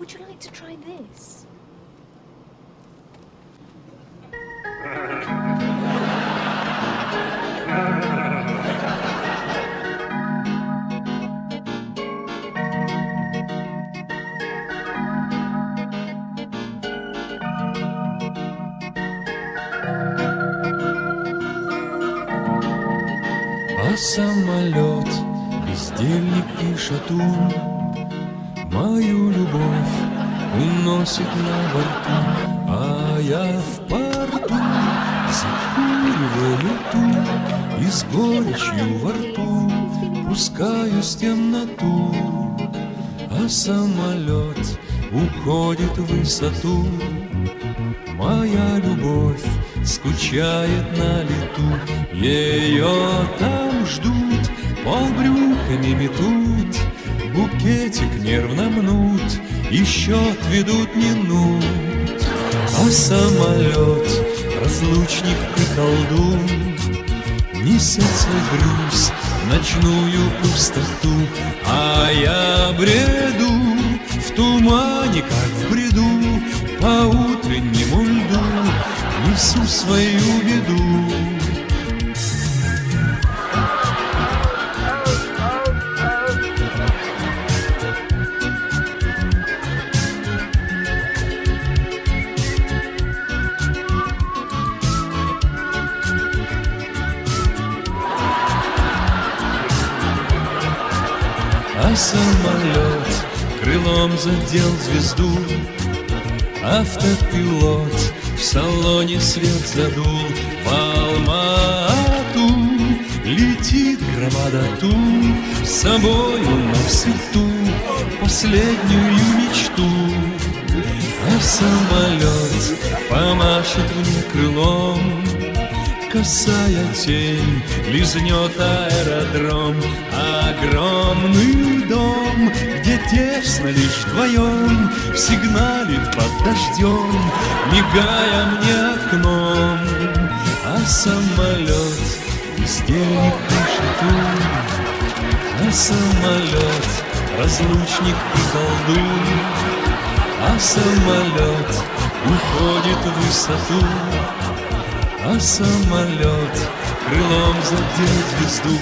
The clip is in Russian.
Would you like to try this? А самолет, бездельник и шатун мою любовь уносит на борту, а я в порту закуриваю ту и с горечью во рту пускаюсь в темноту, а самолет уходит в высоту. Моя любовь скучает на лету, ее там ждут, полбрюками метут, букетик нервно мнут, и счет ведут минут. А самолет, разлучник и колдун, несет свой груз в ночную пустоту, а я бреду в тумане, как в бреду, по утреннему льду несу свою беду. А самолет крылом задел звезду, автопилот в салоне свет задул, в Алма-Ату летит громада ту, с собою на свету последнюю мечту. А самолет помашет мне крылом, косая тень лизнет аэродром, огромный дом, где тесно лишь вдвоем, сигналит под дождем, мигая мне окном. А самолет бездельник пишет ум, а самолет разлучник и колдун, а самолет уходит в высоту, а самолет крылом задел звезду.